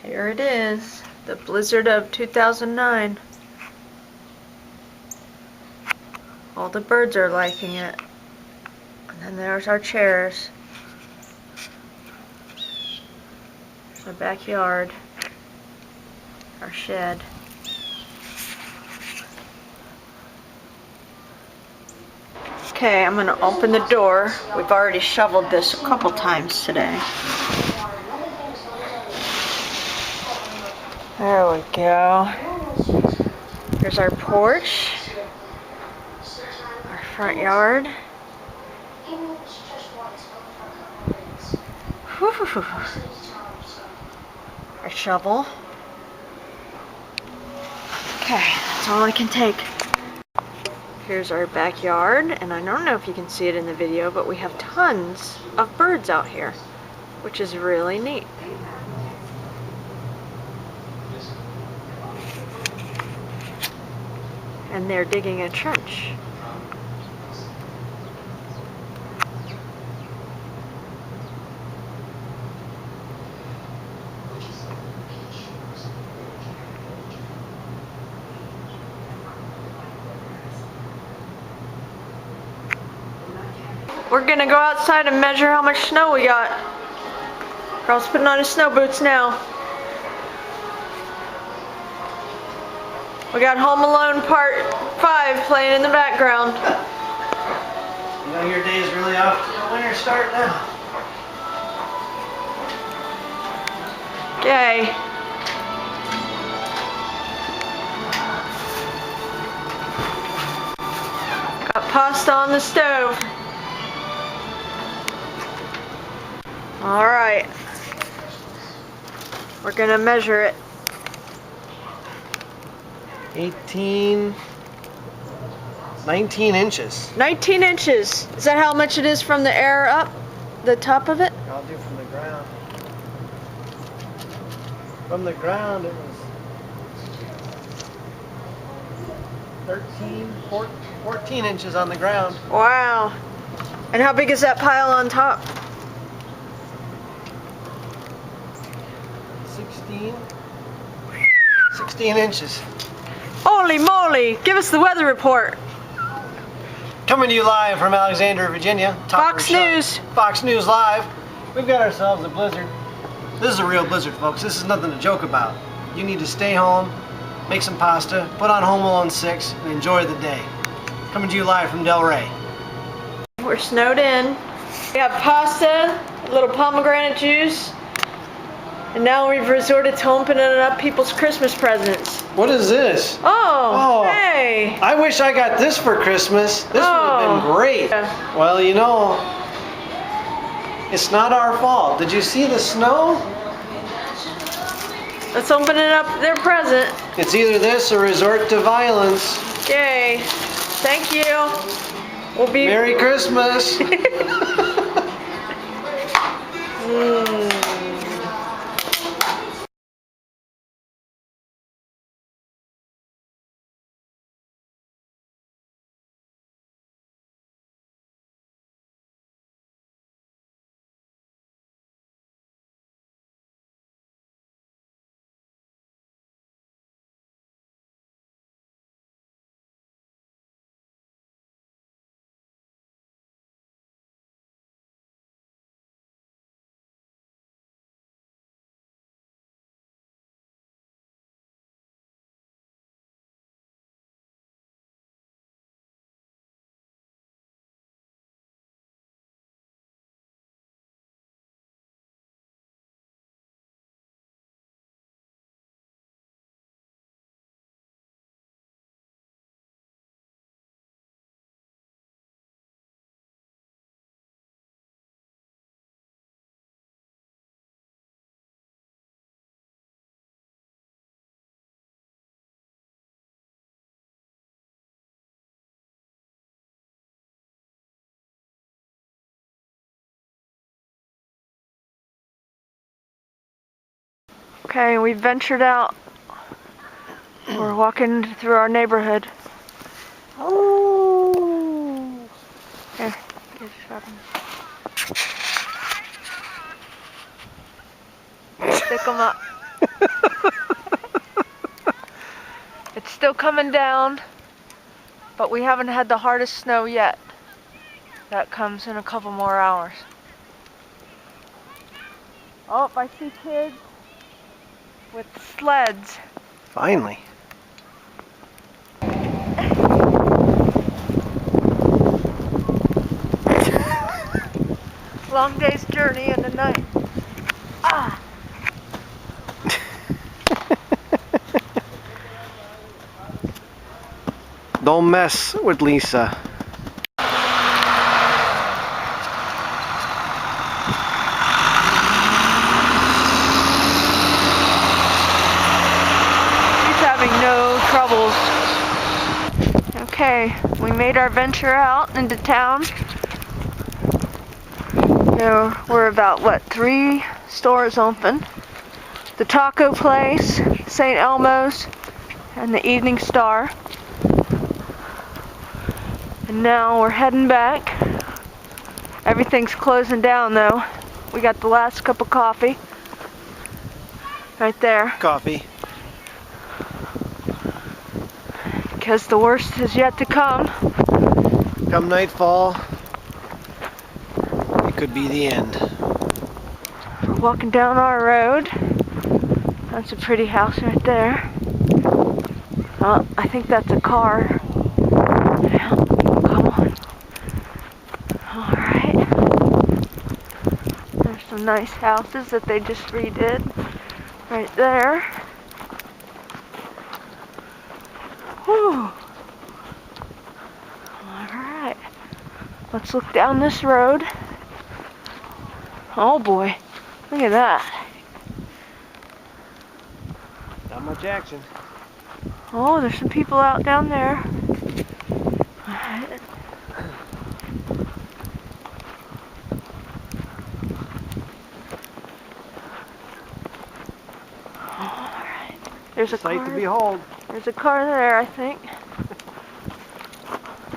Here it is, the blizzard of 2009. All the birds are liking it. And then there's our chairs. There's our backyard. Our shed. Okay, I'm gonna open the door. We've already shoveled this a couple times today. There we go. Here's our porch. Our front yard. Whew. Our shovel. Okay, that's all I can take. Here's our backyard, and I don't know if you can see it in the video, but we have tons of birds out here, which is really neat. And they're digging a trench. We're gonna go outside and measure how much snow we got. Carl's putting on his snow boots now. We got Home Alone Part 5 playing in the background. You know your day is really off to the winter start now. Okay. Got pasta on the stove. Alright. We're gonna measure it. 19 inches. 19 inches. Is that how much it is from the air up? The top of it? I'll do from the ground. From the ground it was 14 inches on the ground. Wow. And how big is that pile on top? 16 inches. Holy moly! Give us the weather report. Coming to you live from Alexandria, Virginia. Fox News. Fox News Live. We've got ourselves a blizzard. This is a real blizzard, folks. This is nothing to joke about. You need to stay home, make some pasta, put on Home Alone 6, and enjoy the day. Coming to you live from Delray. We're snowed in. We have pasta, a little pomegranate juice, and now we've resorted to opening up people's Christmas presents. What is this? Oh, hey! I wish I got this for Christmas. This would have been great. Yeah. Well, you know, it's not our fault. Did you see the snow? Let's open it up their present. It's either this or resort to violence. Yay. Thank you. We'll be... Merry Christmas. Okay, we ventured out. We're walking through our neighborhood. Oh! Here, get a shot of him. Stick 'em up. It's still coming down, but we haven't had the hardest snow yet. That comes in a couple more hours. Oh, I see kids with sleds. Finally. Long day's journey in the night. Ah! Don't mess with Lisa. She's having no troubles. Okay, we made our venture out into town. We're about, what, 3 stores open. The taco place, St. Elmo's, and the Evening Star. And now we're heading back. Everything's closing down though. We got the last cup of coffee. Right there. Coffee. Because the worst is yet to come. Come nightfall, it could be the end. We're walking down our road. That's a pretty house right there. Oh, I think that's a car. Yeah, come on. Alright. There's some nice houses that they just redid. Right there. Whew. Alright. Let's look down this road. Oh boy. Look at that. Not much action. Oh, there's some people out down there. Alright. Alright. There's a Sight car. to behold. There's a car there, I think.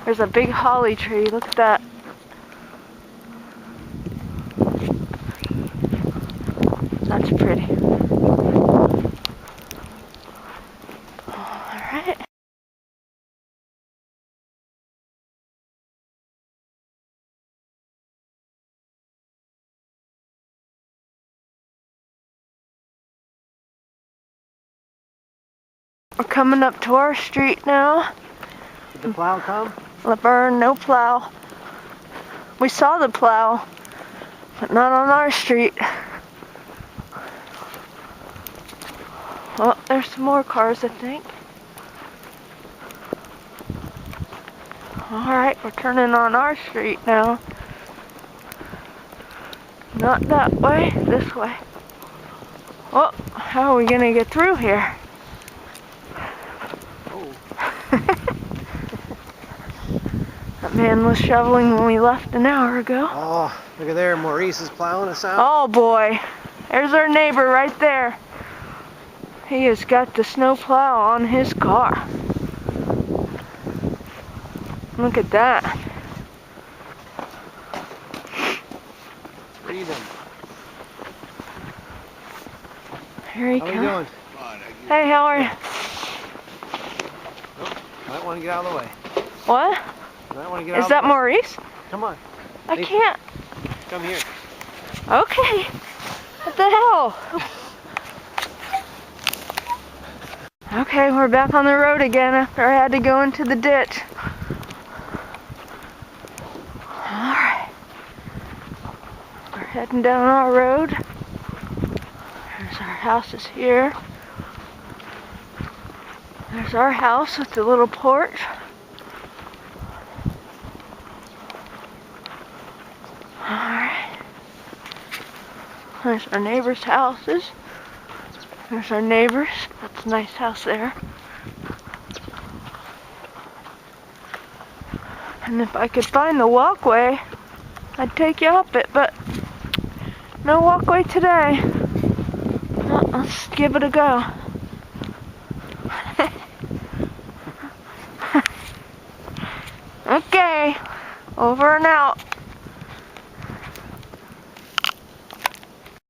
There's a big holly tree. Look at that. That's pretty. Alright. We're coming up to our street now. Did the plow come? Laverne, no plow. We saw the plow, but not on our street. Oh, there's some more cars, I think. Alright, we're turning on our street now. Not that way, this way. Oh, how are we gonna get through here? That man was shoveling when we left an hour ago. Oh, look at there. Maurice is plowing us out. Oh boy, there's our neighbor right there. He has got the snow plow on his car. Look at that. Freedom. Here he How are you comes. doing? Hey, how are you? Might want to get out of the way. What? Might want to get out Is of that the way. Maurice? Come on. I Hey. can't. Come here. Okay. What the hell? Okay, we're back on the road again after I had to go into the ditch. Alright. We're heading down our road. There's our houses here. There's our house with the little porch. Alright. There's our neighbors' houses. There's our neighbors. That's a nice house there. And if I could find the walkway, I'd take you up it, but no walkway today. Well, let's give it a go. Okay, over and out.